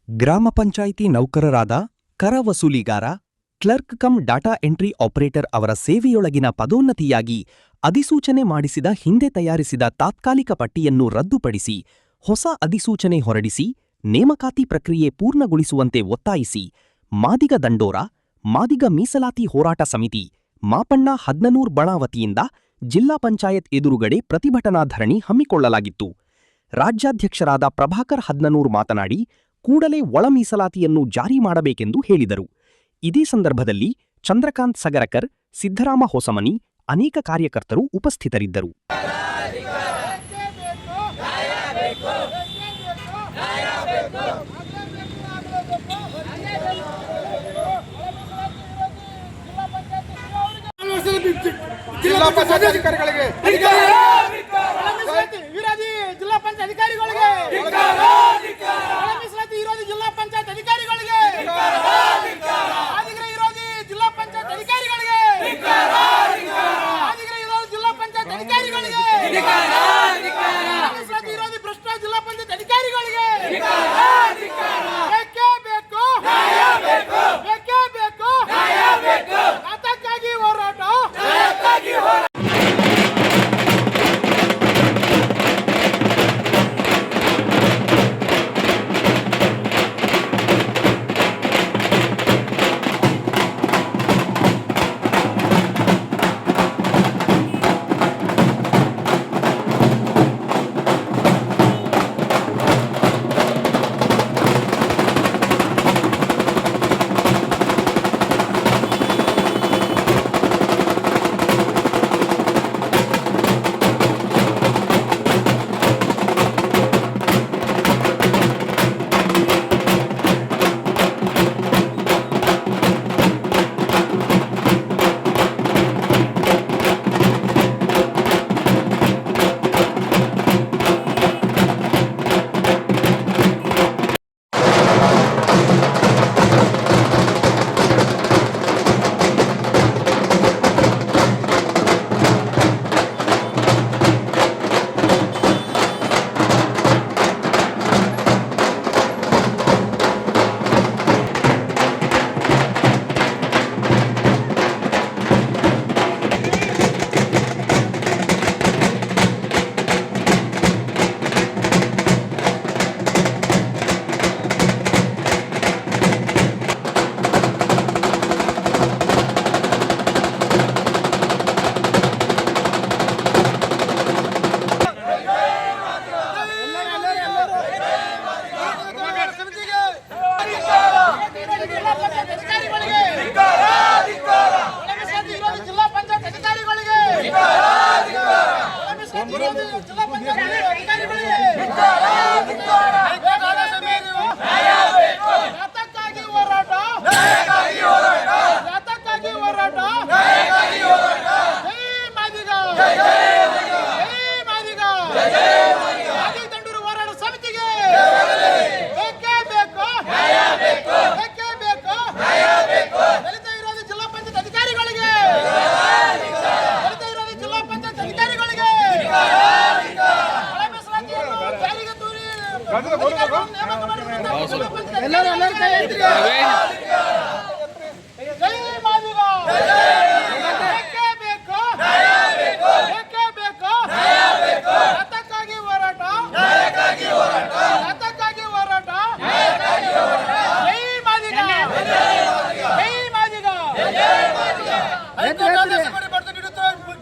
ಗ್ರಾಮ ಪಂಚಾಯಿತಿ ನೌಕರರಾದ ಕರ ವಸೂಲಿಗಾರ, clerk cum data entry operator ಅವರ ಸೇವೆಯೊಳಗಿನ ಪದೋನ್ನತಿಯಾಗಿ ಅಧಿಸೂಚನೆ ಮಾಡಿಸಿದ ಹಿಂದೆ ತಯಾರಿಸಿದ ತಾತ್ಕಾಲಿಕ ಪಟ್ಟಿಯನ್ನು ರದ್ದುಪಡಿಸಿ ಹೊಸ ಅಧಿಸೂಚನೆ ಹೊರಡಿಸಿ ನೇಮಕಾತಿ ಪ್ರಕ್ರಿಯೆ ಪೂರ್ಣಗೊಳಿಸುವಂತೆ ಒತ್ತಾಯಿಸಿ ಮಾದಿಗ ದಂಡೋರ, ಮಾದಿಗ ಮೀಸಲಾತಿ ಹೋರಾಟ ಸಮಿತಿ, ಮಾಪಣ್ಣ ಹದ್ನನೂರ್ ಬಣ ವತಿಯಿಂದ ಜಿಲ್ಲಾ ಪಂಚಾಯತ್ ಎದುರುಗಡೆ ಪ್ರತಿಭಟನಾ ಧರಣಿ ಹಮ್ಮಿಕೊಳ್ಳಲಾಗಿತ್ತು. ರಾಜ್ಯಾಧ್ಯಕ್ಷರಾದ ಪ್ರಭಾಕರ್ ಹದ್ನನೂರ್ ಮಾತನಾಡಿ, ಕೂಡಲೇ ಒಳ ಮೀಸಲಾತಿಯನ್ನು ಜಾರಿ ಮಾಡಬೇಕೆಂದು ಹೇಳಿದರು. ಇದೇ ಸಂದರ್ಭದಲ್ಲಿ ಚಂದ್ರಕಾಂತ್ ಸಗರಕರ್, ಸಿದ್ದರಾಮ ಹೊಸಮನಿ, ಅನೇಕ ಕಾರ್ಯಕರ್ತರು ಉಪಸ್ಥಿತರಿದ್ದರು. ಜಿಲ್ಲಾ ಪಂಚಾಯತ್ ಅಧಿಕಾರಿಗಳಿಗೆ ವಿರೋಧಿ ಜಿಲ್ಲಾ ಪಂಚಾಯತ್ ಅಧಿಕಾರಿಗಳಿಗೆ ಮೀಸಲಾತಿ ವಿರೋಧಿ ಜಿಲ್ಲಾ ಪಂಚಾಯತ್ ಅಧಿಕಾರಿಗಳಿಗೆ ಆದಿಗ್ರ ವಿರೋಧಿ ಜಿಲ್ಲಾ ಪಂಚಾಯತ್ ಅಧಿಕಾರಿಗಳಿಗೆ ಆದಿಗ್ರ ವಿರೋಧಿ ಜಿಲ್ಲಾ ಪಂಚಾಯತ್ ಅಧಿಕಾರಿಗಳಿಗೆ ಮೀಸಲಾತಿ ವಿರೋಧಿ ಭ್ರಷ್ಟ ಜಿಲ್ಲಾ ಪಂಚಾಯತ್ ಅಧಿಕಾರಿಗಳಿಗೆ ಬೇಕೇ ಬೇಕು, ಬೇಕೇ ಬೇಕು, ಅದಕ್ಕಾಗಿ ಹೋರಾಟ.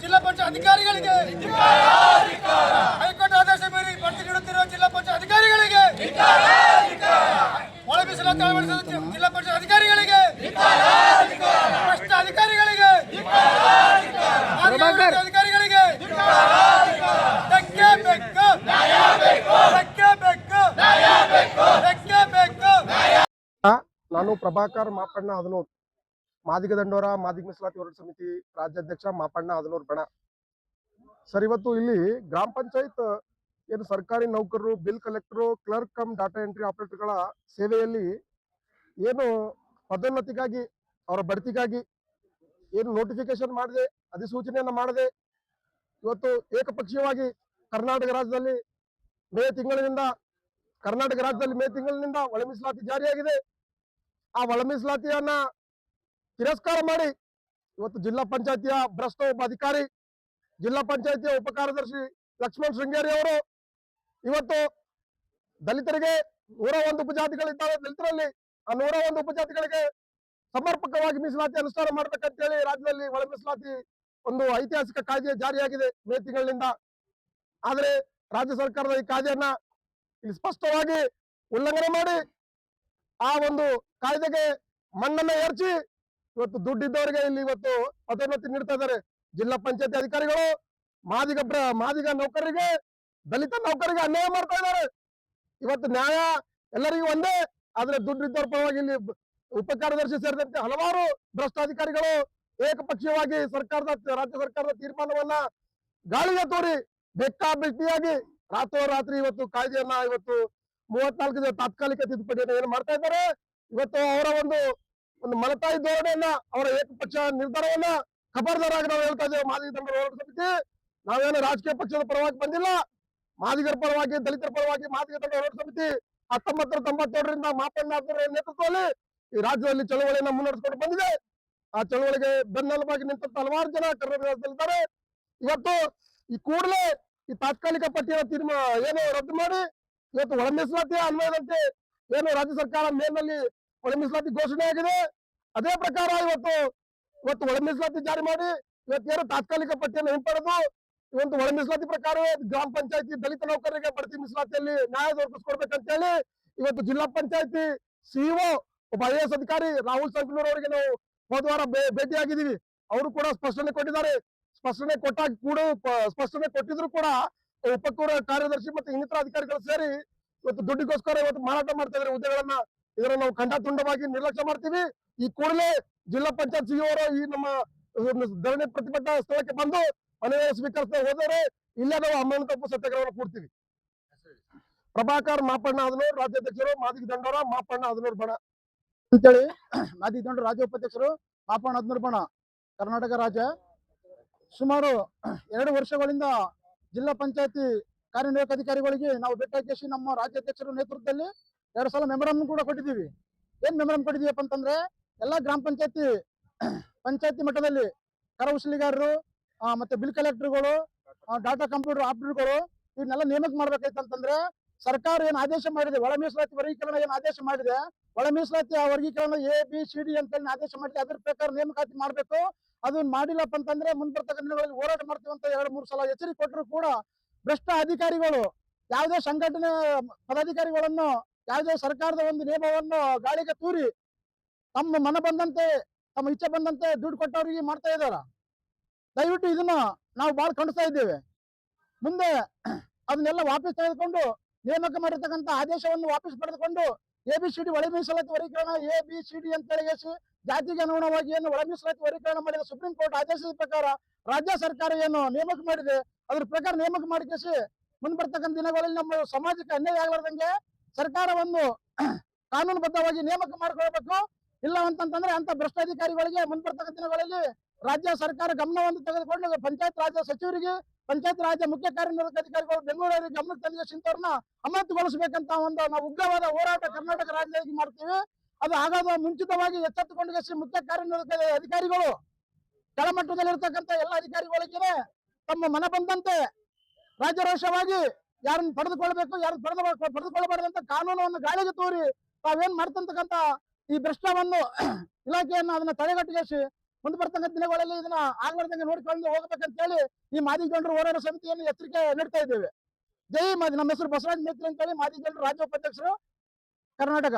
ಜಿಲ್ಲಾ ಪಂಚಾಯತ್ ಅಧಿಕಾರಿಗಳಿಗೆ ಹೈಕೋರ್ಟ್ ಆದೇಶ ಮೀರಿ ಬಡ್ತಿ ನೀಡುತ್ತಿರುವ ಜಿಲ್ಲಾ ಪಂಚಾಯತ್ ಅಧಿಕಾರಿಗಳಿಗೆ, ಒಳ ಮೀಸಲಾತಿ ಅಳವಡಿಸಿದ ಜಿಲ್ಲಾ ಪಂಚಾಯತ್ ಅಧಿಕಾರಿಗಳಿಗೆ, ಭ್ರಷ್ಟ ಅಧಿಕಾರಿಗಳಿಗೆ, ಅಧಿಕಾರಿಗಳಿಗೆ ಧಕ್ಕೆ ಬೇಕು, ಧಕ್ಕೆ ಬೇಕು, ಧಕ್ಕೆ ಬೇಕು. ನಾನು ಪ್ರಭಾಕರ್ ಮಾಪಣ್ಣ ಹದನೂರ್, ಮಾದಿಗ ದಂಡೋರ ಮಾದಿಗ ಮೀಸಲಾತಿ ಹೋರಾಟ ಸಮಿತಿ ರಾಜ್ಯಾಧ್ಯಕ್ಷ ಮಾಪಣ್ಣ ಹದನೂರ್ ಬಣ. ಸರ್, ಇವತ್ತು ಇಲ್ಲಿ ಗ್ರಾಮ ಪಂಚಾಯತ್ ಏನು ಸರ್ಕಾರಿ ನೌಕರರು, bill collector, clerk cum data entry ಆಪರೇಟರ್ಗಳ ಸೇವೆಯಲ್ಲಿ ಏನು ಪದೋನ್ನತಿಗಾಗಿ, ಅವರ ಬಡ್ತಿಗಾಗಿ ಏನು ನೋಟಿಫಿಕೇಶನ್ ಮಾಡದೆ, ಅಧಿಸೂಚನೆಯನ್ನು ಮಾಡದೆ ಇವತ್ತು ಏಕಪಕ್ಷೀಯವಾಗಿ ಕರ್ನಾಟಕ ರಾಜ್ಯದಲ್ಲಿ ಮೇ ತಿಂಗಳಿನಿಂದ ಕರ್ನಾಟಕ ರಾಜ್ಯದಲ್ಲಿ ಮೇ ತಿಂಗಳಿನಿಂದ ಒಳ ಮೀಸಲಾತಿ ಜಾರಿಯಾಗಿದೆ. ಆ ಒಳ ಮೀಸಲಾತಿಯನ್ನ ತಿರಸ್ಕಾರ ಮಾಡಿ ಇವತ್ತು ಜಿಲ್ಲಾ ಪಂಚಾಯತಿಯ ಭ್ರಷ್ಟ ಒಬ್ಬ ಅಧಿಕಾರಿ, ಜಿಲ್ಲಾ ಪಂಚಾಯತಿಯ ಉಪ ಕಾರ್ಯದರ್ಶಿ ಲಕ್ಷ್ಮಣ್ ಶೃಂಗೇರಿ ಅವರು ಇವತ್ತು ದಲಿತರಿಗೆ 101 ಉಪಜಾತಿಗಳಿದ್ದಾವೆ. ದಲಿತರಲ್ಲಿ ಆ 101 ಉಪಜಾತಿಗಳಿಗೆ ಸಮರ್ಪಕವಾಗಿ ಮೀಸಲಾತಿ ಅನುಷ್ಠಾನ ಮಾಡ್ಬೇಕಂತೇಳಿ ರಾಜ್ಯದಲ್ಲಿ ಒಳ ಮೀಸಲಾತಿ ಒಂದು ಐತಿಹಾಸಿಕ ಕಾಯ್ದೆ ಜಾರಿಯಾಗಿದೆ ಮೇ ತಿಂಗಳಿನಿಂದ. ಆದ್ರೆ ರಾಜ್ಯ ಸರ್ಕಾರದ ಈ ಕಾಯ್ದೆಯನ್ನ ಇಲ್ಲಿ ಸ್ಪಷ್ಟವಾಗಿ ಉಲ್ಲಂಘನೆ ಮಾಡಿ ಆ ಒಂದು ಕಾಯ್ದೆಗೆ ಮಣ್ಣನ್ನ ಎರಚಿ ಇವತ್ತು ದುಡ್ಡಿದ್ದವರಿಗೆ ಇಲ್ಲಿ ಇವತ್ತು ಪದೋನ್ನತಿ ನೀಡ್ತಾ ಇದ್ದಾರೆ. ಜಿಲ್ಲಾ ಪಂಚಾಯತಿ ಅಧಿಕಾರಿಗಳು ಮಾದಿಗ ನೌಕರರಿಗೆ, ದಲಿತ ನೌಕರರಿಗೆ ಅನ್ಯಾಯ ಮಾಡ್ತಾ ಇದ್ದಾರೆ. ಇವತ್ತು ನ್ಯಾಯ ಎಲ್ಲರಿಗೂ ಒಂದೇ, ಆದ್ರೆ ದುಡ್ಡಿದ್ದವ್ರ ಪರವಾಗಿ ಇಲ್ಲಿ ಉಪ ಕಾರ್ಯದರ್ಶಿ ಸೇರಿದಂತೆ ಹಲವಾರು ಭ್ರಷ್ಟಾಧಿಕಾರಿಗಳು ಏಕಪಕ್ಷೀಯವಾಗಿ ರಾಜ್ಯ ಸರ್ಕಾರದ ತೀರ್ಮಾನವನ್ನ ಗಾಳಿಗೆ ತೋರಿ ಬೇಕಾಬಿಟ್ಟಿಯಾಗಿ ರಾತ್ರೋರಾತ್ರಿ ಇವತ್ತು ಕಾಯ್ದೆಯನ್ನ ಇವತ್ತು 34 ತಾತ್ಕಾಲಿಕ ತಿದ್ದುಪಡಿಯನ್ನು ಏನು ಮಾಡ್ತಾ ಇದ್ದಾರೆ. ಇವತ್ತು ಅವರ ಒಂದು ಮಲತಾಯಿ ಧೋರಣೆಯನ್ನ, ಅವರ ಏಕಪಕ್ಷ ನಿರ್ಧಾರವನ್ನ ಖಬರ್ದಾರಾಗಿ ನಾವು ಹೇಳ್ತಾ ಇದ್ದೇವೆ. ಮಾದಿಗ ದಂಡರ ಹೋರಾಟ ಸಮಿತಿ ನಾವೇನು ರಾಜಕೀಯ ಪಕ್ಷದ ಪರವಾಗಿ ಬಂದಿಲ್ಲ. ಮಾದಿಗರ ಪರವಾಗಿ, ದಲಿತರ ಪರವಾಗಿ ಮಾದಿಗ ದಂಡ ಹೋರಾಟ ಸಮಿತಿ 1997ರಿಂದ ಮಾಪಣ್ಣ ಅವರ ನೇತೃತ್ವದಲ್ಲಿ ಈ ರಾಜ್ಯದಲ್ಲಿ ಚಳವಳಿಯನ್ನ ಮುನ್ನಡೆಸಿಕೊಂಡು ಬಂದಿದೆ. ಆ ಚಳವಳಿಗೆ ಬೆನ್ನೆಲುಬಾಗಿ ನಿಂತ ಹಲವಾರು ಜನ ಕರ್ನಾಟಕ ರಾಜ್ಯದಲ್ಲಿದ್ದಾರೆ. ಇವತ್ತು ಈ ಕೂಡಲೇ ಈ ತಾತ್ಕಾಲಿಕ ಪಟ್ಟಿಯನ್ನು ಏನು ರದ್ದು ಮಾಡಿ ಇವತ್ತು ಒಳ ಮೀಸಲಾತಿ ಅನ್ವಯದಂತೆ ಏನು ರಾಜ್ಯ ಸರ್ಕಾರ ಮೇಲ್ನಲ್ಲಿ ಒಳ ಮೀಸಲಾತಿ ಘೋಷಣೆ ಆಗಿದೆ, ಅದೇ ಪ್ರಕಾರ ಇವತ್ತು ಒಳ ಮೀಸಲಾತಿ ಜಾರಿ ಮಾಡಿ ಇವತ್ತೇನು ತಾತ್ಕಾಲಿಕ ಪಟ್ಟಿಯನ್ನು ಹಿಂಪಡೆದು ಇವತ್ತು ಒಳ ಮೀಸಲಾತಿ ಪ್ರಕಾರ ಗ್ರಾಮ ಪಂಚಾಯತಿ ದಲಿತ ನೌಕರರಿಗೆ ಬಡ್ತಿ ಮೀಸಲಾತಿಯಲ್ಲಿ ನ್ಯಾಯ ದೊರಕಿಸ್ಕೊಡ್ಬೇಕಂತ ಹೇಳಿ ಇವತ್ತು ಜಿಲ್ಲಾ ಪಂಚಾಯತಿ ಸಿಇಒ ಒಬ್ಬ IAS ಅಧಿಕಾರಿ ರಾಹುಲ್ ಸಂಕನೂರ್ ಅವರಿಗೆ ನಾವು ಹೋದವಾರ ಭೇಟಿಯಾಗಿದ್ದೀವಿ. ಅವರು ಕೂಡ ಸ್ಪಷ್ಟನೆ ಕೊಟ್ಟಿದ್ದಾರೆ. ಸ್ಪಷ್ಟನೆ ಕೊಟ್ಟಿದ್ರು ಕೂಡ ಉಪ ಕಾರ್ಯದರ್ಶಿ ಮತ್ತೆ ಇನ್ನಿತರ ಅಧಿಕಾರಿಗಳು ಸೇರಿ ಇವತ್ತು ದುಡ್ಡಿಗೋಸ್ಕರ ಇವತ್ತು ಮಾರಾಟ ಮಾಡ್ತಾ ಇದ್ದಾರೆ ಹುದ್ದೆಗಳನ್ನ. ಇದನ್ನ ನಾವು ಖಂಡಾತುಂಡವಾಗಿ ನಿರ್ಲಕ್ಷ್ಯ ಮಾಡ್ತೀವಿ. ಈ ಕೂಡಲೇ ಜಿಲ್ಲಾ ಪಂಚಾಯತ್ ಸಿಇಒ ಅವರು ಈ ನಮ್ಮ ಧರಣಿ ಪ್ರತಿಭಟನಾ ಸ್ಥಳಕ್ಕೆ ಬಂದು ಮನವಿ ಸ್ವೀಕರಿಸ್ತಾ ಹೋದರೆ ಇಲ್ಲೇ ನಾವು ಅಮ್ಮನ ತಪ್ಪು ಸತ್ಯಾಗ್ರಹವನ್ನು ಕೂಡ್ತೀವಿ. ಪ್ರಭಾಕರ್ ಮಾಪಣ್ಣ ಹದನೂರ್, ರಾಜ್ಯಾಧ್ಯಕ್ಷರು ಮಾದಿಗ ದಂಡೋರ ಮಾಪಣ್ಣ ಹದನೂರ್ ಬಣ ಅಂತೇಳಿ ಮಾದಿಗ ದಂಡೋರ ರಾಜ್ಯ ಉಪಾಧ್ಯಕ್ಷರು ಮಾಪಣ್ಣ ಹದನೂರ್ ಬಣ, ಕರ್ನಾಟಕ ರಾಜ್ಯ. ಸುಮಾರು 2 ವರ್ಷಗಳಿಂದ ಜಿಲ್ಲಾ ಪಂಚಾಯತಿ ಕಾರ್ಯನಿರ್ವಾಹಕ ಅಧಿಕಾರಿಗಳಿಗೆ ನಾವು ಭೇಟಿಯಾಗಿ ನಮ್ಮ ರಾಜ್ಯಾಧ್ಯಕ್ಷರ ನೇತೃತ್ವದಲ್ಲಿ 2 ಸಲ ಮೆಮೊರಂ ಕೂಡ ಕೊಟ್ಟಿದ್ದೀವಿ. ಏನ್ ಮೆಮೊರಂ ಕೊಟ್ಟಿದೀವಪ್ಪ ಅಂತಂದ್ರೆ ಎಲ್ಲಾ ಗ್ರಾಮ ಪಂಚಾಯತಿ ಮಟ್ಟದಲ್ಲಿ ಕರ ಉಸುಲಿಗಾರರು ಮತ್ತೆ ಬಿಲ್ ಕಲೆಕ್ಟರ್ಗಳು, ಡಾಟಾ ಕಂಪ್ಯೂಟರ್ ಆಪರೇಟರ್ಗಳು ಇವನ್ನೆಲ್ಲ ನೇಮಕ ಮಾಡ್ಬೇಕಂತಂದ್ರೆ ಸರ್ಕಾರ ಏನು ಆದೇಶ ಮಾಡಿದೆ, ಒಳ ಮೀಸಲಾತಿ ವರ್ಗೀಕರಣ ಏನು ಆದೇಶ ಮಾಡಿದೆ, ಒಳ ಮೀಸಲಾತಿ ವರ್ಗೀಕರಣ ABCD ಅಂತ ಆದೇಶ ಮಾಡಿದೆ, ಅದ್ರ ಪ್ರಕಾರ ನೇಮಕಾತಿ ಮಾಡ್ಬೇಕು. ಅದನ್ನ ಮಾಡಿಲ್ಲಪ್ಪ ಅಂತಂದ್ರೆ ಮುಂಬರ್ತಕ್ಕಂಥ ದಿನಗಳಲ್ಲಿ ಹೋರಾಟ ಮಾಡ್ತೀವಿ ಅಂತ 2-3 ಸಲ ಎಚ್ಚರಿಕೆ ಕೊಟ್ಟರು ಕೂಡ ಭ್ರಷ್ಟ ಅಧಿಕಾರಿಗಳು ಯಾವುದೇ ಸಂಘಟನೆ ಪದಾಧಿಕಾರಿಗಳನ್ನು, ಯಾವುದೇ ಸರ್ಕಾರದ ಒಂದು ನಿಯಮವನ್ನು ಗಾಳಿಗೆ ತೂರಿ ತಮ್ಮ ಮನ ಬಂದಂತೆ, ತಮ್ಮ ಇಚ್ಛೆ ಬಂದಂತೆ ದುಡ್ಡು ಕೊಟ್ಟವರಿಗೆ ಮಾಡ್ತಾ ಇದಾರ. ದಯವಿಟ್ಟು ಇದನ್ನ ನಾವು ಬಹಳ ಖಂಡಿಸ್ತಾ ಇದ್ದೇವೆ. ಮುಂದೆ ಅದನ್ನೆಲ್ಲ ವಾಪಸ್ ತೆಗೆದುಕೊಂಡು ನೇಮಕ ಮಾಡಿರ್ತಕ್ಕಂಥ ಆದೇಶವನ್ನು ವಾಪಸ್ ಪಡೆದುಕೊಂಡು ABCD ಒಳ ಮೀಸಲಾತಿ ವರ್ಗೀಕರಣ ABCD ಅಂತ ಹೇಳಿ ಜಾತಿಗೆ ಅನುಗುಣವಾಗಿ ಏನು ಒಳ ಮೀಸಲಾತಿ ವರ್ಗೀಕರಣ ಮಾಡಿದ ಸುಪ್ರೀಂ ಕೋರ್ಟ್ ಆದೇಶದ ಪ್ರಕಾರ ರಾಜ್ಯ ಸರ್ಕಾರ ಏನು ನೇಮಕ ಮಾಡಿದೆ ಅದ್ರ ಪ್ರಕಾರ ನೇಮಕ ಮಾಡಿಸಿ ಮುಂಬರ್ತಕ್ಕಂಥ ದಿನಗಳಲ್ಲಿ ನಮ್ಮ ಸಮಾಜಕ್ಕೆ ಅನ್ಯಾಯ ಆಗಲಾರ್ದಂಗೆ ಸರ್ಕಾರವನ್ನು ಕಾನೂನುಬದ್ಧವಾಗಿ ನೇಮಕ ಮಾಡಿಕೊಳ್ಬೇಕು. ಇಲ್ಲ ಅಂತಂತಂದ್ರೆ ಅಂತ ಭ್ರಷ್ಟಾಧಿಕಾರಿಗಳಿಗೆ ಮುಂಬರ್ತಕ್ಕಂಥ ದಿನಗಳಲ್ಲಿ ರಾಜ್ಯ ಸರ್ಕಾರ ಗಮನವನ್ನು ತೆಗೆದುಕೊಂಡು ಪಂಚಾಯತ್ ರಾಜ್ಯ ಸಚಿವರಿಗೆ, ಪಂಚಾಯತ್ ರಾಜ್ಯ ಮುಖ್ಯ ಕಾರ್ಯನಿರ್ವಾಹಕ ಅಧಿಕಾರಿಗಳು ಬೆಂಗಳೂರಿಗೆ ಗಮನಕ್ಕೆ ತಂದಿಗೆ ಇಂಥವ್ರನ್ನ ಅಮಾನತುಗೊಳಿಸಬೇಕಂತ ನಾವು ಉಗ್ರವಾದ ಹೋರಾಟ ಕರ್ನಾಟಕ ರಾಜ್ಯದಲ್ಲಿ ಮಾಡ್ತೀವಿ. ಅದು ಆಗಾದ ಮುಂಚಿತವಾಗಿ ಎಚ್ಚೆತ್ತುಕೊಂಡು ಮುಖ್ಯ ಕಾರ್ಯನಿರ್ವಾಹಕ ಅಧಿಕಾರಿಗಳು ಕೆಳಮಟ್ಟದಲ್ಲಿರ್ತಕ್ಕಂಥ ಎಲ್ಲ ಅಧಿಕಾರಿಗಳಿಗೆ ತಮ್ಮ ಮನ ಬಂದಂತೆ ರಾಜ್ಯರೋಷವಾಗಿ ಯಾರನ್ನು ಪಡೆದುಕೊಳ್ಬೇಕು, ಯಾರು ಪಡೆದುಕೊಳ್ಳಬಾರದಂತ ಕಾನೂನನ್ನು ಗಾಳಿಗೆ ತೋರಿ ತಾವೇನ್ ಮಾಡ್ತಕ್ಕಂಥ ಈ ಭ್ರಷ್ಟವನ್ನು ಇಲಾಖೆಯನ್ನು ಅದನ್ನ ತಡೆಗಟ್ಟಿಸಿ ಮುಂದೆ ಬರ್ತಕ್ಕಂಥ ದಿನಗಳಲ್ಲಿ ಇದನ್ನ ಆಗ್ಲಾರ್ದಂಗೆ ನೋಡಿಕೊಂಡು ಹೋಗ್ಬೇಕಂತ ಹೇಳಿ ಈ ಮಾದಿಗ ದಂಡರ ಹೋರಾಟ ಸಮಿತಿಯನ್ನು ಎಚ್ಚರಿಕೆ ನೀಡ್ತಾ ಇದ್ದೇವೆ. ಜೈ ಮಾದಿ. ನಮ್ಮ ಹೆಸರು ಬಸವರಾಜ್ ಮೇತ್ರಿ ಅಂತ ಹೇಳಿ ಮಾದಿಗ ದಂಡರ ರಾಜ್ಯ ಉಪಾಧ್ಯಕ್ಷರು, ಕರ್ನಾಟಕ.